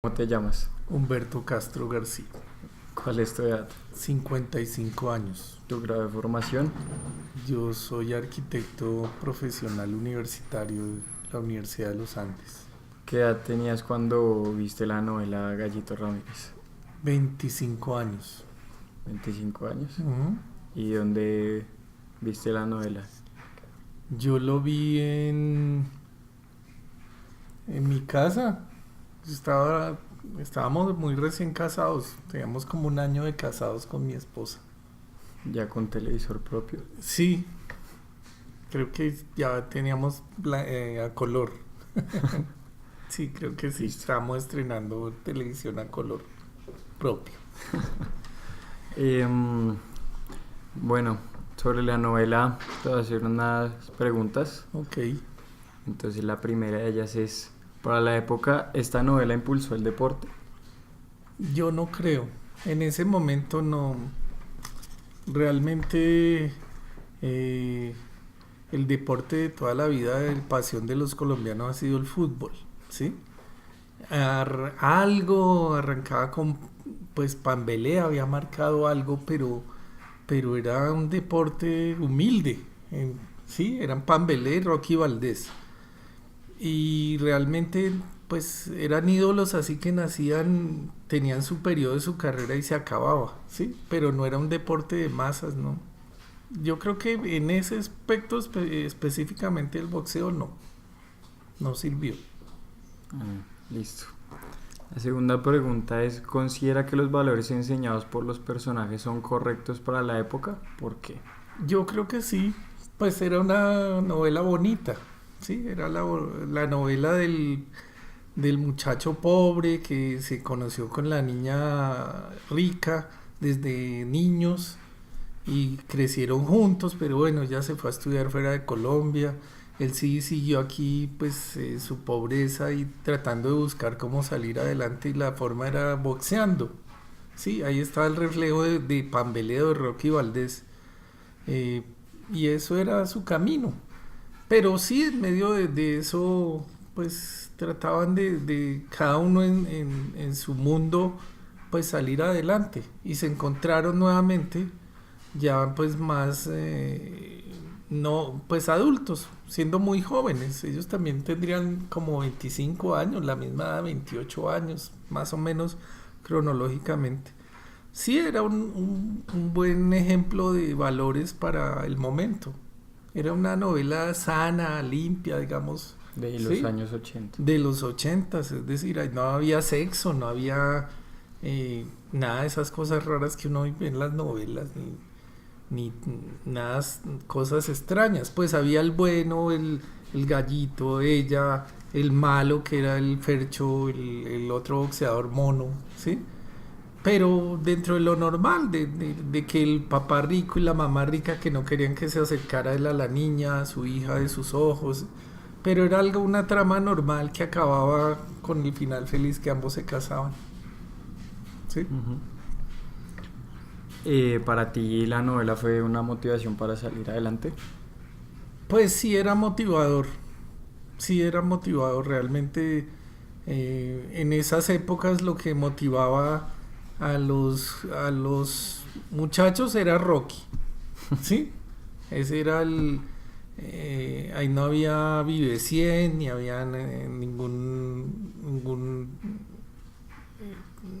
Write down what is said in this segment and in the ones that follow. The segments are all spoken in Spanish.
¿Cómo te llamas? Humberto Castro García, ¿Cuál es tu edad? 55 años. ¿Tu grado de formación? Yo soy arquitecto profesional universitario de la Universidad de los Andes. ¿Qué edad tenías cuando viste la novela Gallito Ramírez? 25 años. 25 años. Ujú. ¿Y dónde viste la novela? Yo lo vi en mi casa. Estábamos muy recién casados. Teníamos como un año de casados con mi esposa. ¿Ya con televisor propio? Sí, creo que ya teníamos a color. Sí, creo que sí. Listo. Estábamos estrenando televisión a color propio. Em, bueno, sobre la novela te voy a hacer unas preguntas. Ok. Entonces la primera de ellas es, para la época, ¿esta novela impulsó el deporte? Yo no creo. En ese momento no. Realmente eh, el deporte de toda la vida, el pasión de los colombianos ha sido el fútbol, ¿sí? Algo arrancaba con, pues Pambelé había marcado algo, pero era un deporte humilde, sí, eran Pambelé, Rocky Valdés. Y realmente pues eran ídolos así que nacían, tenían su periodo de su carrera y se acababa, ¿sí? Pero no era un deporte de masas, ¿no? Yo creo que en ese aspecto específicamente el boxeo no sirvió. Listo. La segunda pregunta es, ¿considera que los valores enseñados por los personajes son correctos para la época? ¿Por qué? Yo creo que sí, pues era una novela bonita, ¿sí? Era la novela del muchacho pobre que se conoció con la niña rica desde niños y crecieron juntos, pero bueno, ella se fue a estudiar fuera de Colombia. Él sí siguió aquí pues su pobreza y tratando de buscar cómo salir adelante y la forma era boxeando. Sí, ahí estaba el reflejo de Pambeleo de Rocky Valdés. Eh, y eso era su camino. Pero sí, en medio de eso, pues trataban de cada uno en su mundo, pues salir adelante. Y se encontraron nuevamente, ya pues más, no, pues adultos, siendo muy jóvenes. Ellos también tendrían como 25 años, la misma edad, 28 años, más o menos cronológicamente. Sí, era un buen ejemplo de valores para el momento. Era una novela sana, limpia, digamos, De los ¿sí? años 80. De los 80, es decir, ahí no había sexo, no había nada de esas cosas raras que uno ve en las novelas, ni nada, cosas extrañas. Pues había el bueno, el gallito, ella, el malo que era el Fercho, el otro boxeador mono, ¿sí? Pero dentro de lo normal, de que el papá rico y la mamá rica que no querían que se acercara él a la niña, a su hija de sus ojos, pero era algo, una trama normal que acababa con el final feliz que ambos se casaban. ¿Sí? Ujú. ¿Para ti la novela fue una motivación para salir adelante? Pues sí era motivador, realmente en esas épocas lo que motivaba a los muchachos era Rocky, ¿sí? Ese era ahí no había Vive 100 ni había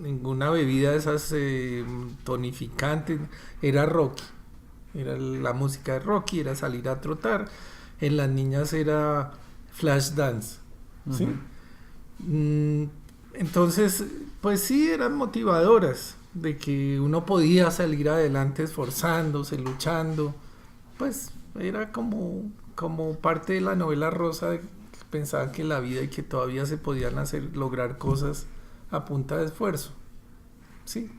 ninguna bebida de esas tonificantes, era Rocky, era la música de Rocky, era salir a trotar, en las niñas era Flash Dance, ¿sí? Ujú. Mm, entonces, pues sí, eran motivadoras de que uno podía salir adelante esforzándose, luchando, pues era como parte de la novela rosa de que pensaban que la vida y que todavía se podían lograr cosas a punta de esfuerzo, sí.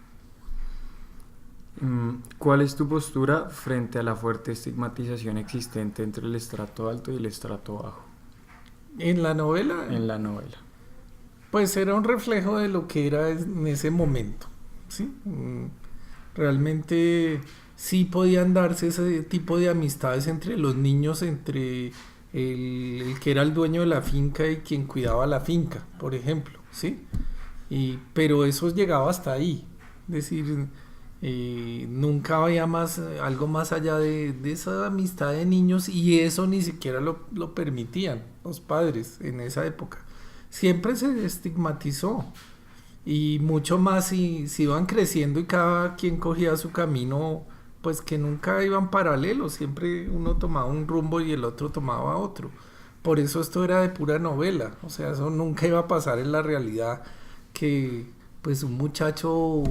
¿Cuál es tu postura frente a la fuerte estigmatización existente entre el estrato alto y el estrato bajo En la novela, en la novela? pues era un reflejo de lo que era en ese momento, ¿sí? Realmente sí podían darse ese tipo de amistades entre los niños, entre el que era el dueño de la finca y quien cuidaba la finca, por ejemplo, ¿sí? Pero eso llegaba hasta ahí. Es decir, nunca había más, algo más allá de esa amistad de niños y eso ni siquiera lo permitían los padres en esa época. Siempre se estigmatizó y mucho más si iban creciendo y cada quien cogía su camino, pues que nunca iban paralelos, siempre uno tomaba un rumbo y el otro tomaba otro. Por eso esto era de pura novela, o sea, eso nunca iba a pasar en la realidad que pues un muchacho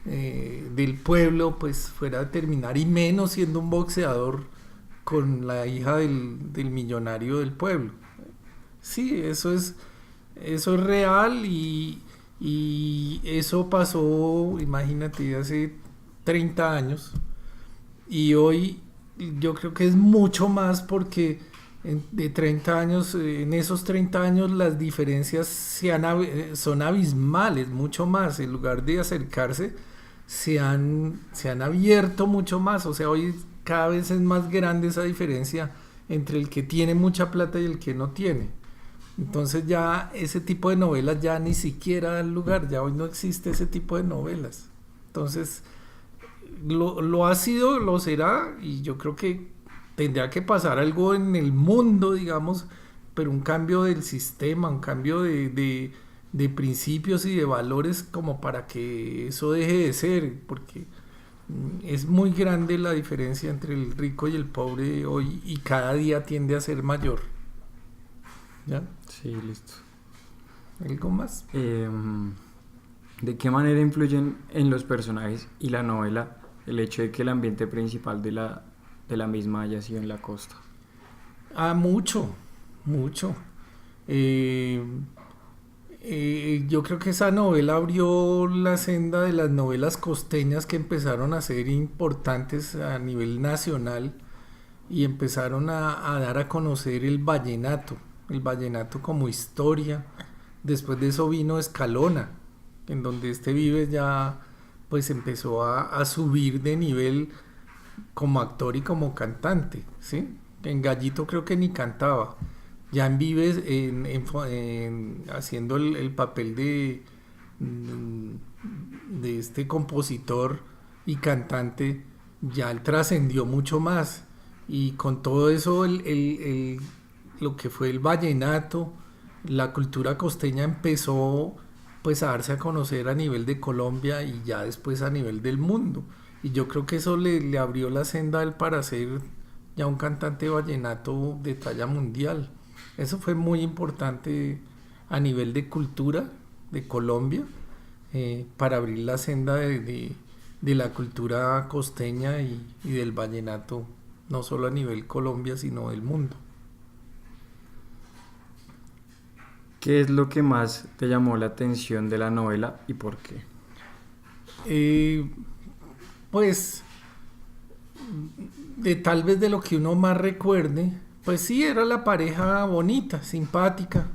del pueblo pues fuera a terminar y menos siendo un boxeador con la hija del millonario del pueblo. Sí, eso es real y eso pasó, imagínate, hace 30 años y hoy yo creo que es mucho más porque de 30 años, en esos 30 años las diferencias son abismales, mucho más, en lugar de acercarse, se han abierto mucho más, o sea, hoy cada vez es más grande esa diferencia entre el que tiene mucha plata y el que no tiene. Entonces ya ese tipo de novelas ya ni siquiera da lugar, ya hoy no existe ese tipo de novelas. Entonces lo ha sido, lo será y yo creo que tendrá que pasar algo en el mundo, digamos, pero un cambio del sistema, un cambio de principios y de valores como para que eso deje de ser, porque es muy grande la diferencia entre el rico y el pobre hoy y cada día tiende a ser mayor. ¿Ya? Sí, listo. ¿Algo más? ¿De qué manera influyen en los personajes y la novela el hecho de que el ambiente principal de la misma haya sido en la costa? Mucho, mucho. Eh, yo creo que esa novela abrió la senda de las novelas costeñas que empezaron a ser importantes a nivel nacional y empezaron a dar a conocer el vallenato como historia. Después de eso vino Escalona, en donde este Vives ya pues empezó a subir de nivel como actor y como cantante, ¿sí? En Gallito creo que ni cantaba. Ya en Vives, haciendo el papel de este compositor y cantante, ya él trascendió mucho más. Y con todo eso, lo que fue el vallenato, la cultura costeña empezó pues a darse a conocer a nivel de Colombia y ya después a nivel del mundo. Y yo creo que eso le abrió la senda a él para ser ya un cantante de vallenato de talla mundial. Eso fue muy importante a nivel de cultura de Colombia, para abrir la senda de la cultura costeña y del vallenato, no solo a nivel Colombia, sino del mundo. ¿Qué es lo que más te llamó la atención de la novela y por qué? Eh, pues tal vez de lo que uno más recuerde, pues sí, era la pareja bonita, simpática,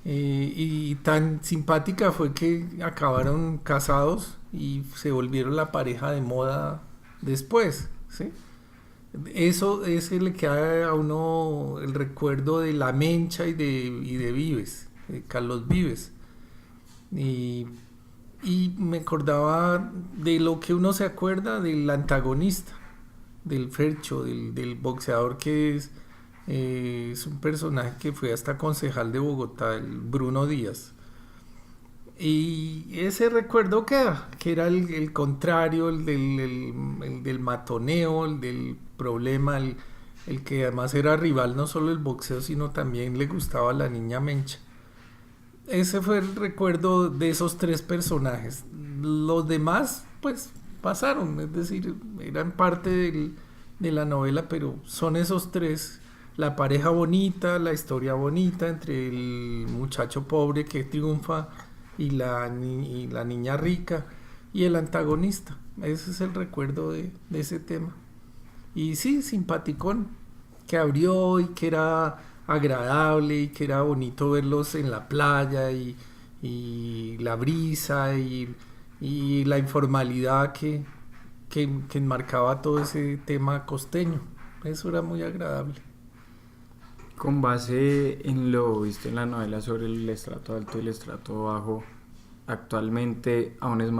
y tan simpática fue que acabaron casados y se volvieron la pareja de moda después, ¿sí? Eso ese le queda a uno el recuerdo de La Mencha y de Vives, de Carlos Vives. Y, y me acordaba de lo que uno se acuerda del antagonista, del Fercho, del boxeador que es un personaje que fue hasta concejal de Bogotá, el Bruno Díaz. Y ese recuerdo queda, que era el contrario, el del matoneo, el del problema, el que además era rival no solo del boxeo, sino también le gustaba a la niña Mencha. Ese fue el recuerdo de esos tres personajes. Los demás, pues, pasaron, es decir, eran parte de la novela, pero son esos tres. La pareja bonita, la historia bonita entre el muchacho pobre que triunfa y la niña rica y el antagonista. Ese es el recuerdo de ese tema. Y sí, simpaticón, que abrió y que era agradable y que era bonito verlos en la playa y la brisa y la informalidad que enmarcaba todo ese tema costeño. Eso era muy agradable. Con base en lo visto en la novela sobre el estrato alto y el estrato bajo, actualmente aún es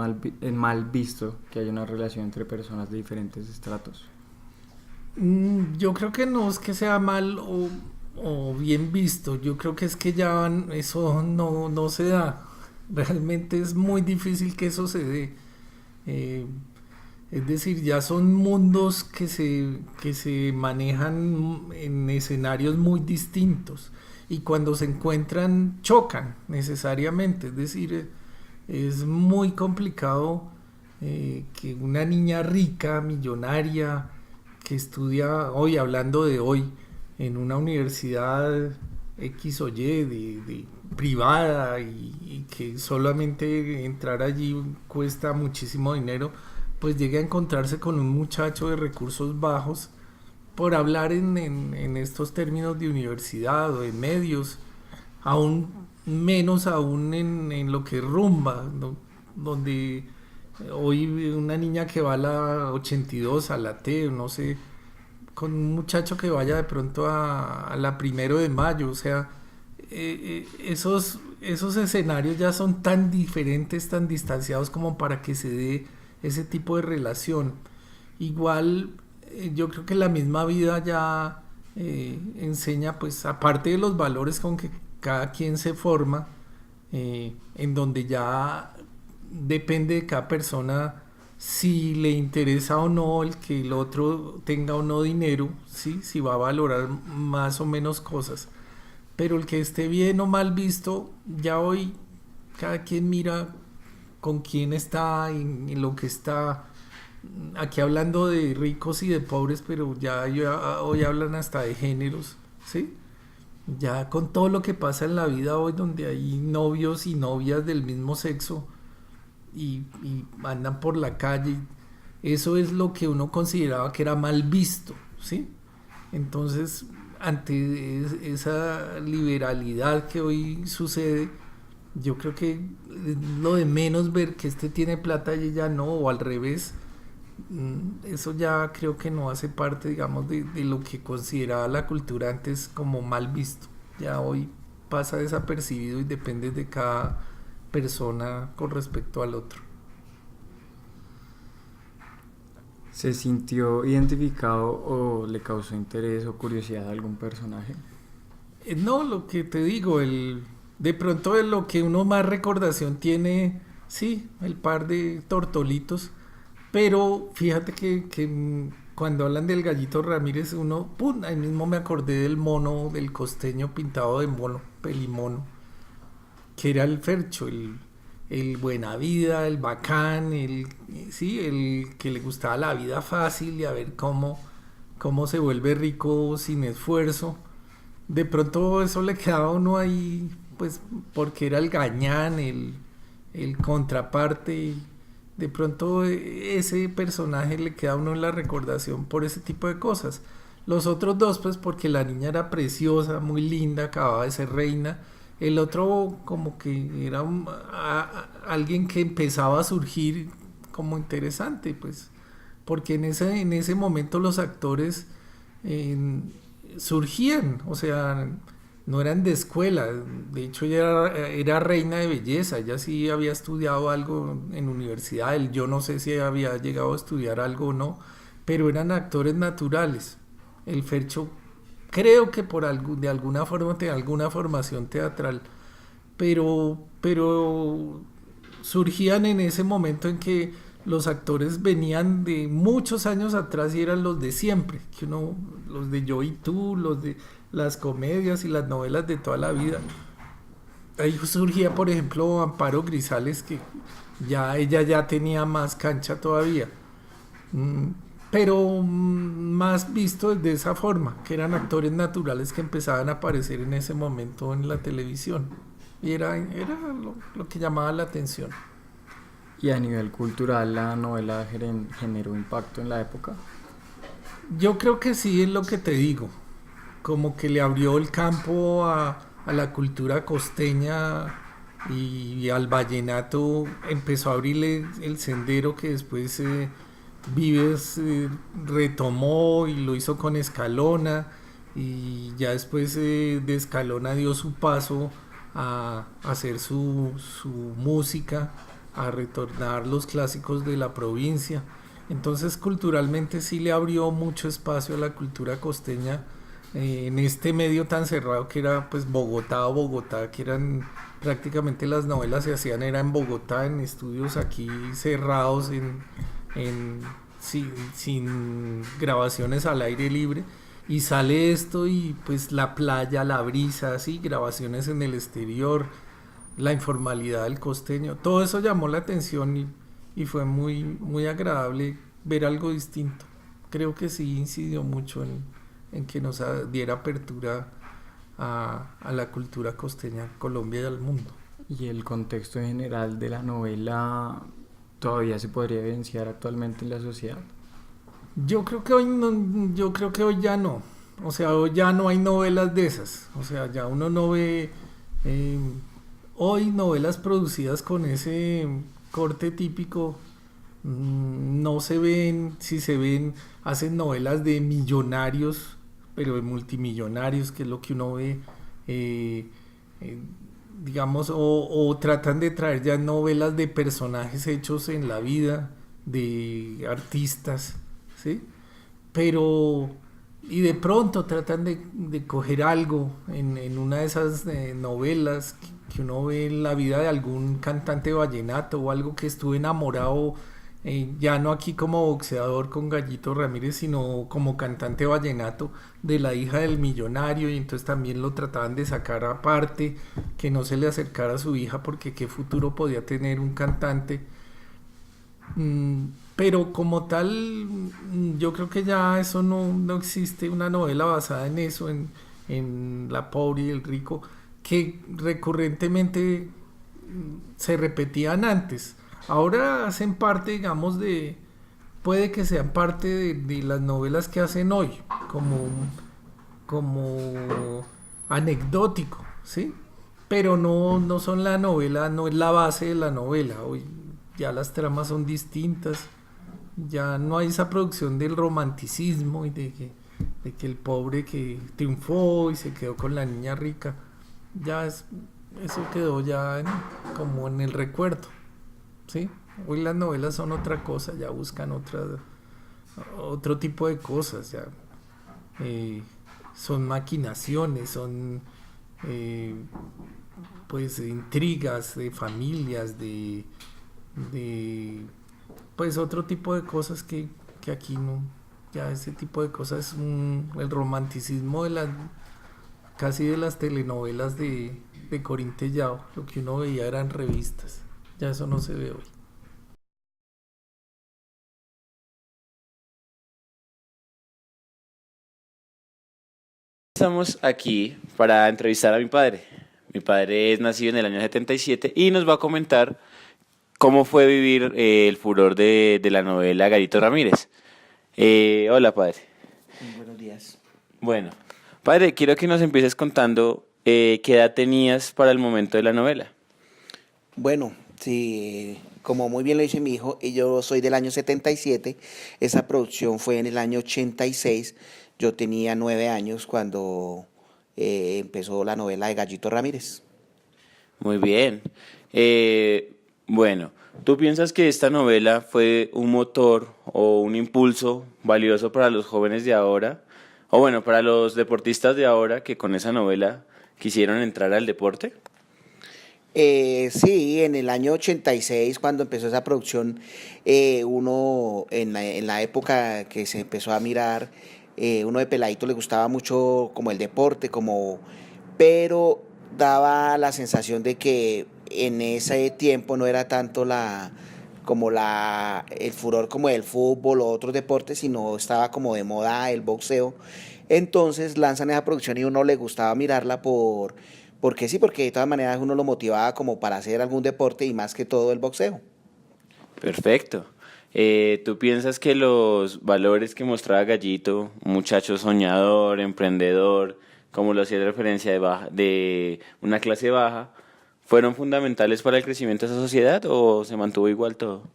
mal visto que haya una relación entre personas de diferentes estratos. Yo creo que no es que sea mal o bien visto, yo creo que es que ya eso no se da. Realmente es muy difícil que eso se dé. Eh, es decir, ya son mundos que se manejan en escenarios muy distintos y cuando se encuentran chocan necesariamente. Es decir, es muy complicado que una niña rica, millonaria, que estudia hoy, hablando de hoy, en una universidad X o Y de privada y que solamente entrar allí cuesta muchísimo dinero, pues llegue a encontrarse con un muchacho de recursos bajos por hablar en estos términos de universidad o de medios, aún menos aún en lo que es rumba, ¿no? Donde hoy una niña que va a la 82, a la T, no sé, con un muchacho que vaya de pronto a la 1 de Mayo, o sea, esos escenarios ya son tan diferentes, tan distanciados como para que se dé ese tipo de relación. Igual, yo creo que la misma vida ya enseña, pues, aparte de los valores con que cada quien se forma, en donde ya depende de cada persona si le interesa o no el que el otro tenga o no dinero, ¿sí? Si va a valorar más o menos cosas. Pero el que esté bien o mal visto, ya hoy cada quien mira con quién está, en lo que está. Aquí hablando de ricos y de pobres, pero ya hoy hablan hasta de géneros, ¿sí? Ya con todo lo que pasa en la vida hoy, donde hay novios y novias del mismo sexo y andan por la calle, eso es lo que uno consideraba que era mal visto, ¿sí? Entonces, ante esa liberalidad que hoy sucede, yo creo que es lo de menos ver que este tiene plata y ella no, o al revés. Eso ya creo que no hace parte, digamos, de lo que consideraba la cultura antes como mal visto. Ya hoy pasa desapercibido y depende de cada persona con respecto al otro. ¿Se sintió identificado o le causó interés o curiosidad a algún personaje? No, lo que te digo, de pronto de lo que uno más recordación tiene, sí, el par de tortolitos, pero fíjate que cuando hablan del Gallito Ramírez, uno, ¡pum!, ahí mismo me acordé del mono, del costeño pintado de mono, pelimono, que era el Fercho, el buena vida, el bacán, sí, el que le gustaba la vida fácil y a ver cómo se vuelve rico sin esfuerzo. De pronto eso le quedaba a uno ahí, pues porque era el gañán, el contraparte. De pronto ese personaje le queda a uno en la recordación por ese tipo de cosas. Los otros dos, pues porque la niña era preciosa, muy linda, acababa de ser reina. El otro como que era alguien que empezaba a surgir como interesante, pues porque en ese momento los actores eh, surgían, o sea, no eran de escuela. De hecho ella era reina de belleza, ella sí había estudiado algo en universidad, yo no sé si había llegado a estudiar algo o no, pero eran actores naturales. El Fercho creo que de alguna forma tenía alguna formación teatral, pero surgían en ese momento en que los actores venían de muchos años atrás y eran los de siempre, los de Yo y Tú, los de las comedias y las novelas de toda la vida. Ahí surgía, por ejemplo, Amparo Grisales, que ella ya tenía más cancha todavía, mm, pero más visto de esa forma, que eran actores naturales que empezaban a aparecer en ese momento en la televisión. Y era lo que llamaba la atención. ¿Y a nivel cultural la novela generó impacto en la época? Yo creo que sí, es lo que te digo, como que le abrió el campo a la cultura costeña y al vallenato, empezó a abrirle el sendero que después Vives retomó y lo hizo con Escalona y ya después de Escalona dio su paso a hacer su música, a retornar los clásicos de la provincia. Entonces culturalmente sí le abrió mucho espacio a la cultura costeña en este medio tan cerrado que era pues Bogotá o Bogotá, que eran prácticamente las novelas se hacían era en Bogotá, en estudios aquí cerrados, sin grabaciones al aire libre. Y sale esto y pues la playa, la brisa, así, grabaciones en el exterior, la informalidad del costeño, todo eso llamó la atención y fue muy, muy agradable ver algo distinto. Creo que sí incidió mucho en que nos diera apertura a la cultura costeña, Colombia y al mundo. Y el contexto en general de la novela todavía se podría evidenciar actualmente en la sociedad. Yo creo que hoy no, yo creo que hoy ya no. O sea, hoy ya no hay novelas de esas. O sea, ya uno no ve eh, hoy novelas producidas con ese corte típico. No se ven, si se ven, hacen novelas de millonarios, pero de multimillonarios, que es lo que uno ve, eh, eh, digamos, o tratan de traer ya novelas de personajes hechos en la vida, de artistas, ¿sí? Pero, y de pronto tratan de coger algo en una de esas novelas que uno ve en la vida de algún cantante vallenato o algo que estuvo enamorado, ya no aquí como boxeador con Gallito Ramírez, sino como cantante vallenato de la hija del millonario, y entonces también lo trataban de sacar aparte, que no se le acercara a su hija porque qué futuro podía tener un cantante. Pero como tal, yo creo que ya eso no existe una novela basada en eso, en la pobre y el rico, que recurrentemente se repetían antes. Ahora hacen parte, digamos, puede que sean parte de las novelas que hacen hoy, como anecdótico, ¿sí? Pero no son la novela, no es la base de la novela. Hoy ya las tramas son distintas, ya no hay esa producción del romanticismo y de que el pobre que triunfó y se quedó con la niña rica, eso quedó ya como en el recuerdo, ¿sí? Hoy las novelas son otra cosa, ya buscan otro tipo de cosas, ya son maquinaciones, son eh, pues intrigas de familias, de pues otro tipo de cosas que aquí no, ya ese tipo de cosas es el romanticismo casi de las telenovelas de Corín Tellado, lo que uno veía eran revistas, ya eso no se ve hoy. Estamos aquí para entrevistar a mi padre. Mi padre es nacido en el año 77 y nos va a comentar cómo fue vivir el furor de la novela Gallito Ramírez. Hola, padre. Buenos días. Bueno, padre, quiero que nos empieces contando qué edad tenías para el momento de la novela. Bueno, sí, como muy bien lo dice mi hijo, y yo soy del año 77, esa producción fue en el año 86, yo tenía 9 años cuando empezó la novela de Gallito Ramírez. Muy bien. Bueno, ¿tú piensas que esta novela fue un motor o un impulso valioso para los jóvenes de ahora? O bueno, para los deportistas de ahora que con esa novela quisieron entrar al deporte. Sí, en el año 86, cuando empezó esa producción, uno en la época que se empezó a mirar, uno de peladito le gustaba mucho como el deporte, pero daba la sensación de que en ese tiempo no era tanto el furor como del fútbol o otros deportes, sino estaba como de moda el boxeo. Entonces lanzan esa producción y uno le gustaba mirarla porque sí, porque de todas maneras uno lo motivaba como para hacer algún deporte y más que todo el boxeo. Perfecto. ¿Tú piensas que los valores que mostraba Gallito, un muchacho soñador, emprendedor, como lo hacía de referencia de una clase baja, fueron fundamentales para el crecimiento de esa sociedad o se mantuvo igual todo?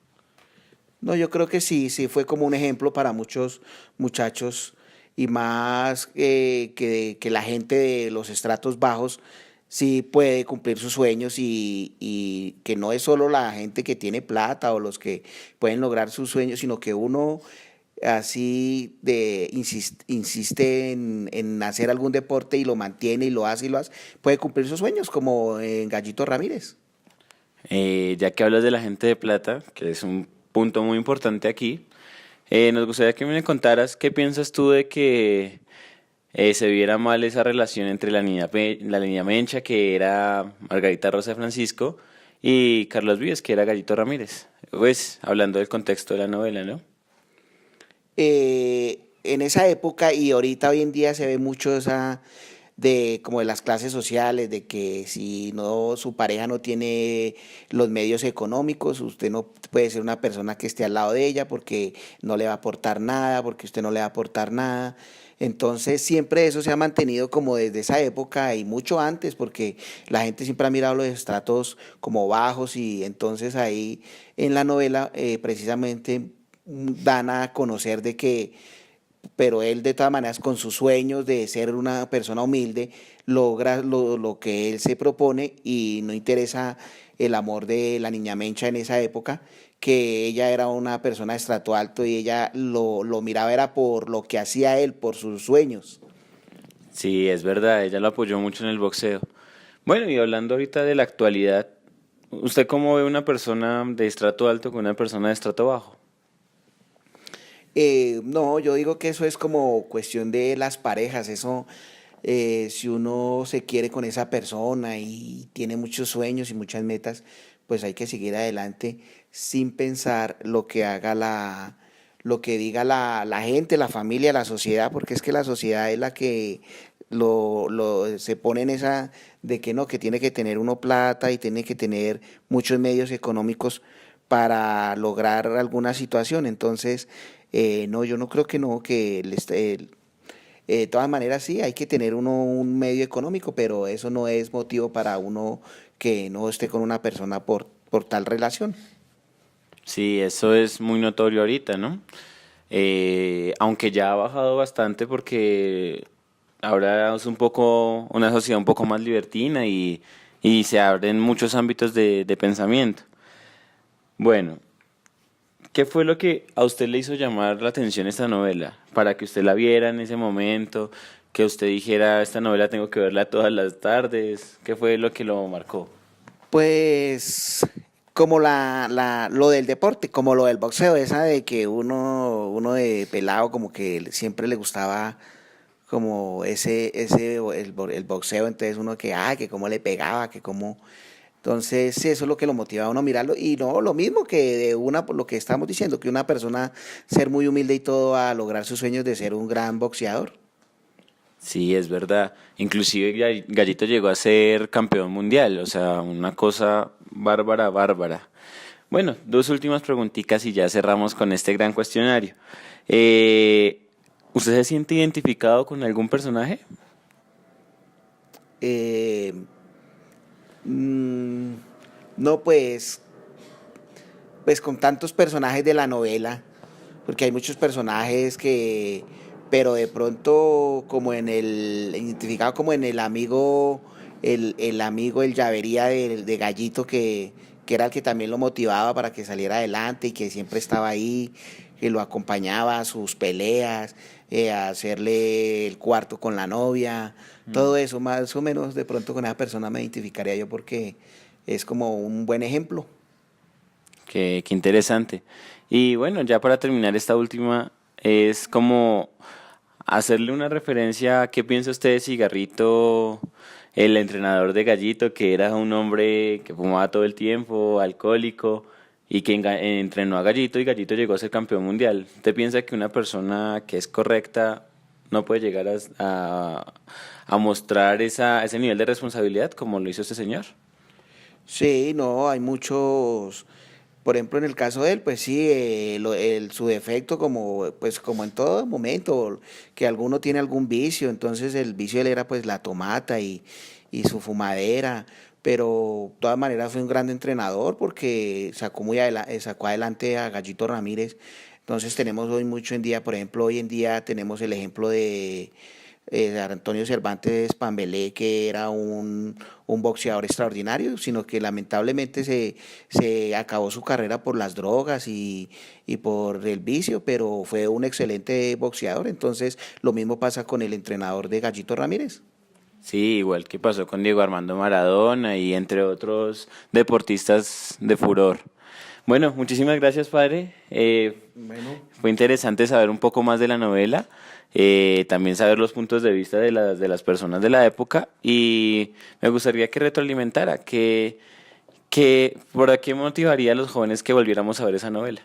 No, yo creo que sí fue como un ejemplo para muchos muchachos y más que la gente de los estratos bajos sí puede cumplir sus sueños y que no es solo la gente que tiene plata o los que pueden lograr sus sueños, sino que uno así insiste en hacer algún deporte y lo mantiene y lo hace, puede cumplir sus sueños, como en Gallito Ramírez. Ya que hablas de la gente de plata, que es un punto muy importante aquí, nos gustaría que me contaras qué piensas tú de que se viera mal esa relación entre la niña Mencha, que era Margarita Rosa de Francisco, y Carlos Vives, que era Gallito Ramírez. Pues hablando del contexto de la novela, ¿no? En esa época y ahorita hoy en día se ve mucho esa de como de las clases sociales, de que si no su pareja no tiene los medios económicos, usted no puede ser una persona que esté al lado de ella porque no le va a aportar nada, porque usted no le va a aportar nada. Entonces siempre eso se ha mantenido como desde esa época y mucho antes, porque la gente siempre ha mirado los estratos como bajos y entonces ahí en la novela precisamente dan a conocer de que, pero él de todas maneras con sus sueños de ser una persona humilde, logra lo que él se propone y no interesa el amor de la niña Mencha en esa época, que ella era una persona de estrato alto y ella lo miraba era por lo que hacía él, por sus sueños. Sí, es verdad, ella lo apoyó mucho en el boxeo. Bueno, y hablando ahorita de la actualidad, ¿usted cómo ve una persona de estrato alto con una persona de estrato bajo? No, yo digo que eso es como cuestión de las parejas, eso si uno se quiere con esa persona y tiene muchos sueños y muchas metas, pues hay que seguir adelante sin pensar lo que haga lo que diga la gente, la familia, la sociedad, porque es que la sociedad es la que se pone en esa de que no, que tiene que tener uno plata y tiene que tener muchos medios económicos para lograr alguna situación. Entonces, no, yo no creo que no, que de todas maneras sí, hay que tener uno un medio económico, pero eso no es motivo para uno que no esté con una persona por tal relación. Sí, eso es muy notorio ahorita, ¿no? Aunque ya ha bajado bastante porque ahora es un poco, una sociedad un poco más libertina y se abren muchos ámbitos de pensamiento. Bueno, ¿qué fue lo que a usted le hizo llamar la atención esta novela? Para que usted la viera en ese momento, que usted dijera, esta novela tengo que verla todas las tardes. ¿Qué fue lo que lo marcó? Pues como lo del deporte, como lo del boxeo, esa de que uno de pelado como que siempre le gustaba como el boxeo, entonces uno que cómo le pegaba, que cómo. Entonces, sí, eso es lo que lo motiva a uno a mirarlo. Y no, lo mismo que de por lo que estamos diciendo, que una persona ser muy humilde y todo a lograr sus sueños de ser un gran boxeador. Sí, es verdad. Inclusive Gallito llegó a ser campeón mundial, o sea, una cosa bárbara, bárbara. Bueno, dos últimas preguntitas y ya cerramos con este gran cuestionario. ¿Usted se siente identificado con algún personaje? Eh, mm, no, pues con tantos personajes de la novela, porque hay muchos personajes pero de pronto como identificado como en el amigo, el amigo, el llavería de Gallito, que era el que también lo motivaba para que saliera adelante y que siempre estaba ahí, que lo acompañaba a sus peleas, a hacerle el cuarto con la novia, todo eso, más o menos de pronto con esa persona me identificaría yo porque es como un buen ejemplo. Qué interesante. Y bueno, ya para terminar esta última, es como hacerle una referencia a qué piensa usted de Cigarrito, el entrenador de Gallito, que era un hombre que fumaba todo el tiempo, alcohólico, y que entrenó a Gallito y Gallito llegó a ser campeón mundial. ¿Usted piensa que una persona que es correcta no puede llegar a mostrar ese nivel de responsabilidad como lo hizo este señor? Sí, no, hay muchos, por ejemplo, en el caso de él, pues sí, su defecto como, pues como en todo momento, que alguno tiene algún vicio, entonces el vicio de él era pues la tomata y su fumadera, pero de todas maneras fue un gran entrenador porque sacó adelante a Gallito Ramírez. Entonces tenemos hoy mucho en día, por ejemplo, hoy en día tenemos el ejemplo Antonio Cervantes Pambelé, que era un boxeador extraordinario, sino que lamentablemente se acabó su carrera por las drogas y por el vicio, pero fue un excelente boxeador. Entonces, lo mismo pasa con el entrenador de Gallito Ramírez. Sí, igual que pasó con Diego Armando Maradona y entre otros deportistas de furor. Bueno, muchísimas gracias, padre. Bueno, Fue interesante saber un poco más de la novela, también saber los puntos de vista de las personas de la época, y me gustaría que retroalimentara, ¿por qué motivaría a los jóvenes que volviéramos a ver esa novela?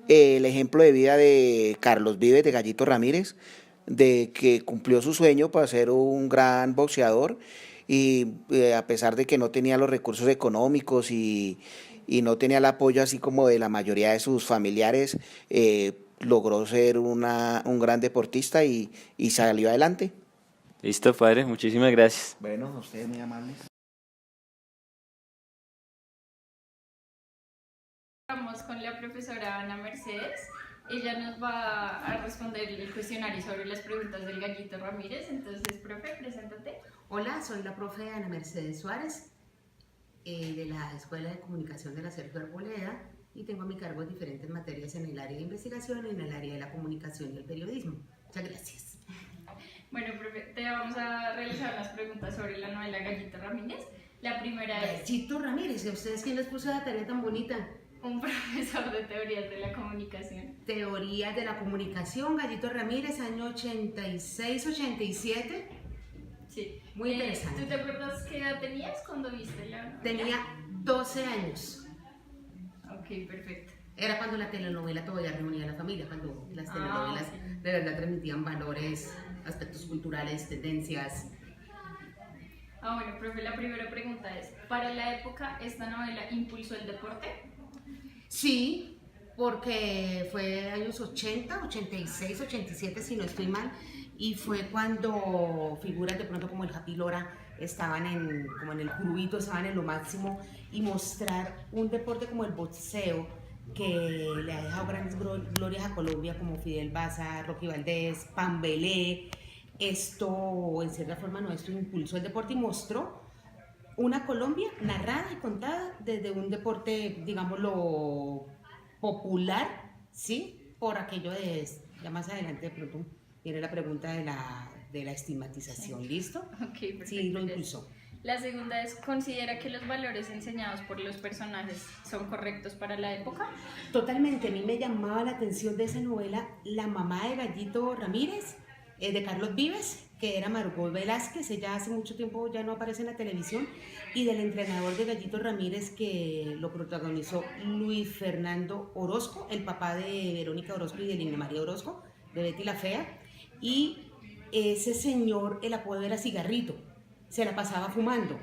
el ejemplo de vida de Carlos Vives, de Gallito Ramírez, de que cumplió su sueño para ser un gran boxeador y a pesar de que no tenía los recursos económicos y no tenía el apoyo así como de la mayoría de sus familiares, logró ser un gran deportista y salió adelante. Listo, padre, muchísimas gracias. Bueno, a ustedes muy amables. Vamos con la profesora Ana Mercedes. Ella nos va a responder el cuestionario sobre las preguntas del Gallito Ramírez. Entonces, profe, preséntate. Hola, soy la profe Ana Mercedes Suárez, de la Escuela de Comunicación de la Sergio Arboleda, y tengo a mi cargo diferentes materias en el área de investigación y en el área de la comunicación y el periodismo. Muchas gracias. Bueno, profe, te vamos a realizar unas preguntas sobre la novela Gallito Ramírez. La primera es: Gallito Ramírez, ¿a ustedes quién les puso la tarea tan bonita? un profesor de teorías de la comunicación. Teorías de la comunicación, Gallito Ramírez, año 86-87. Sí. Muy interesante. ¿Tú te acuerdas qué edad tenías cuando viste la novela? Tenía 12 años. Ok, perfecto. Era cuando la telenovela todavía reunía a la familia, cuando las telenovelas sí. de verdad transmitían valores, aspectos culturales, tendencias. Bueno, profe, la primera pregunta es: ¿para la época esta novela impulsó el deporte? Sí, porque fue años 80, 86, 87, si no estoy mal, y fue cuando figuras de pronto como el Happy Lora estaban como en el curubito, estaban en lo máximo, y mostrar un deporte como el boxeo, que le ha dejado grandes glorias a Colombia, como Fidel Baza, Rocky Valdés, Pambelé. Esto, en cierta forma, esto impulsó el deporte y mostró una Colombia narrada y contada desde un deporte, digámoslo, popular, ¿sí? Por aquello de, ya más adelante de pronto viene la pregunta de la estigmatización, ¿listo? Ok, perfecto. Sí, lo impulsó. La segunda es: ¿considera que los valores enseñados por los personajes son correctos para la época? Totalmente, a mí me llamaba la atención de esa novela la mamá de Gallito Ramírez, de Carlos Vives, que era Margot Velázquez. Ella hace mucho tiempo ya no aparece en la televisión, y del entrenador de Gallito Ramírez, que lo protagonizó Luis Fernando Orozco, el papá de Verónica Orozco y de Lina María Orozco, de Betty la Fea. Y ese señor, el apodo era Cigarrito, se la pasaba fumando,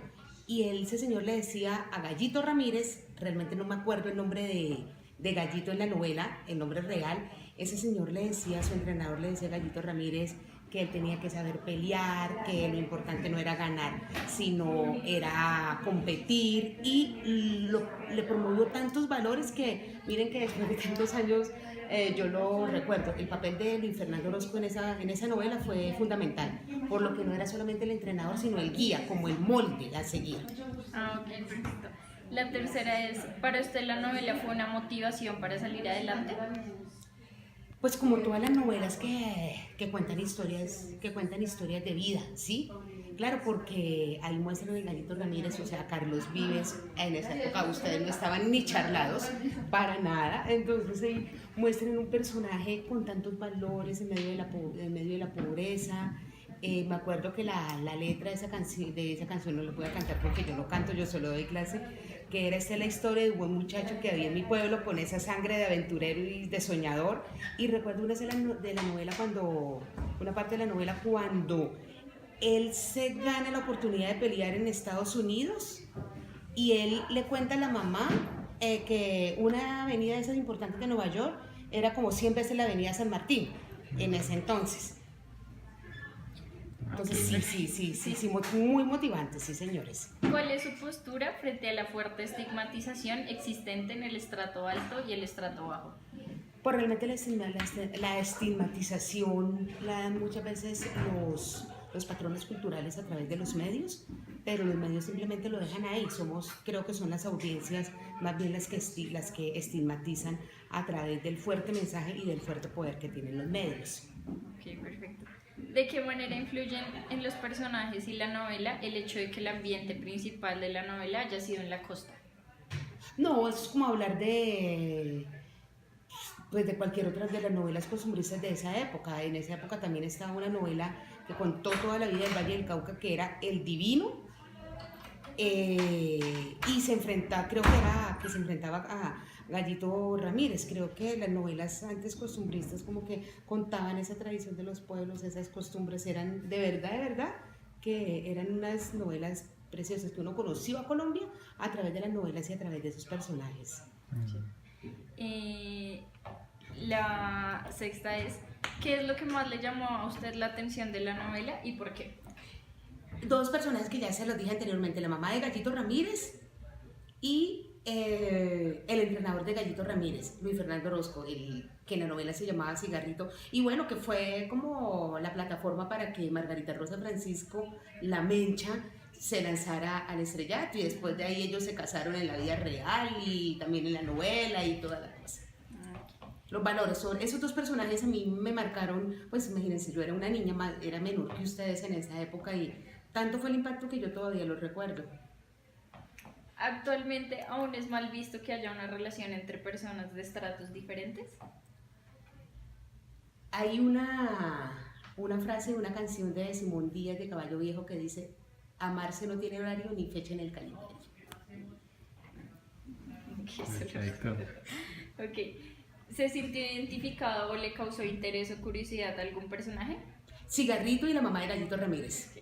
y ese señor le decía a Gallito Ramírez, realmente no me acuerdo el nombre de Gallito en la novela, el nombre real. Ese señor le decía, su entrenador le decía a Gallito Ramírez que él tenía que saber pelear, que lo importante no era ganar, sino era competir, y le promovió tantos valores que miren que después de tantos años yo lo recuerdo. El papel de Luis Fernando Orozco en esa novela fue fundamental, por lo que no era solamente el entrenador, sino el guía, como el molde a seguir. Ok, perfecto. La tercera es: ¿para usted la novela fue una motivación para salir adelante? Pues como todas las novelas que cuentan historias de vida, ¿sí? Claro, porque ahí muestran a Gallito Ramírez, o sea, Carlos Vives. En esa época ustedes no estaban ni charlados para nada, entonces ahí muestran un personaje con tantos valores en medio de la pobreza. Me acuerdo que la letra de esa canción no la voy a cantar porque yo no canto, yo solo doy clase, que era la historia de un buen muchacho que había en mi pueblo con esa sangre de aventurero y de soñador. Y recuerdo una parte de la novela cuando él se gana la oportunidad de pelear en Estados Unidos, y él le cuenta a la mamá que una avenida de esas importantes de Nueva York era como 100 veces la avenida San Martín en ese entonces. Entonces sí, muy motivante, sí, señores. ¿Cuál es su postura frente a la fuerte estigmatización existente en el estrato alto y el estrato bajo? Pues realmente la estigmatización la dan muchas veces los patrones culturales a través de los medios, pero los medios simplemente lo dejan ahí. Creo que son las audiencias más bien las que estigmatizan a través del fuerte mensaje y del fuerte poder que tienen los medios. Ok, perfecto. ¿De qué manera influyen en los personajes y la novela el hecho de que el ambiente principal de la novela haya sido en la costa? No, es como hablar pues de cualquier otra de las novelas costumbristas de esa época. En esa época también estaba una novela que contó toda la vida del Valle del Cauca, que era El Divino, y se enfrentaba a Gallito Ramírez. Creo que las novelas antes costumbristas como que contaban esa tradición de los pueblos, esas costumbres, eran de verdad, que eran unas novelas preciosas, que uno conoció a Colombia a través de las novelas y a través de sus personajes. La sexta es, ¿qué es lo que más le llamó a usted la atención de la novela y por qué? Dos personajes que ya se los dije anteriormente, la mamá de Gallito Ramírez y el entrenador de Gallito Ramírez, Luis Fernando Orozco, que en la novela se llamaba Cigarrito, y bueno, que fue como la plataforma para que Margarita Rosa Francisco, la Mencha, se lanzara al estrellato, y después de ahí ellos se casaron en la vida real y también en la novela y toda la cosa. Los valores son, esos dos personajes a mí me marcaron, pues imagínense, yo era una niña, era menor que ustedes en esa época y tanto fue el impacto que yo todavía lo recuerdo. ¿Actualmente aún es mal visto que haya una relación entre personas de estratos diferentes? Hay una frase de una canción de Simón Díaz de Caballo Viejo que dice: amarse no tiene horario ni fecha en el calendario. Perfecto. Ok. ¿Se sintió identificado o le causó interés o curiosidad a algún personaje? Cigarrito y la mamá de Gallito Ramírez.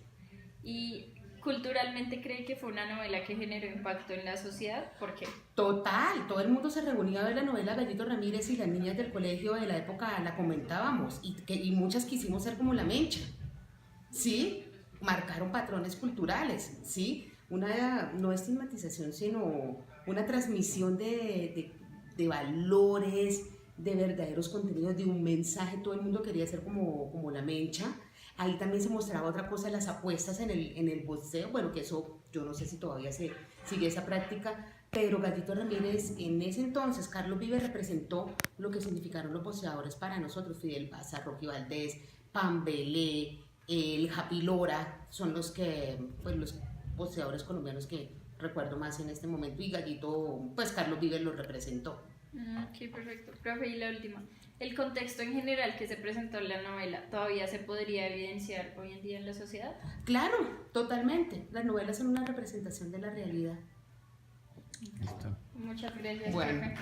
¿Y culturalmente cree que fue una novela que generó impacto en la sociedad? ¿Por qué? Total, todo el mundo se reunía a ver la novela Gallito Ramírez y las niñas del colegio de la época la comentábamos y muchas quisimos ser como la Mencha, ¿sí? Marcaron patrones culturales, ¿sí? No estigmatización, sino una transmisión de valores, de verdaderos contenidos, de un mensaje. Todo el mundo quería ser como la Mencha. Ahí también se mostraba otra cosa, las apuestas en el boxeo, bueno, que eso yo no sé si todavía se sigue esa práctica, pero Gallito Ramírez, en ese entonces, Carlos Vives representó lo que significaron los boxeadores para nosotros: Fidel Baza, Rocky Valdés, Pambelé, el Happy Lora, son los boxeadores colombianos que recuerdo más en este momento, y Gallito, pues Carlos Vives lo representó. Ok, perfecto. Profe, y la última. ¿El contexto en general que se presentó en la novela todavía se podría evidenciar hoy en día en la sociedad? Claro, totalmente. Las novelas son una representación de la realidad. Listo. Muchas gracias, Bueno. profe.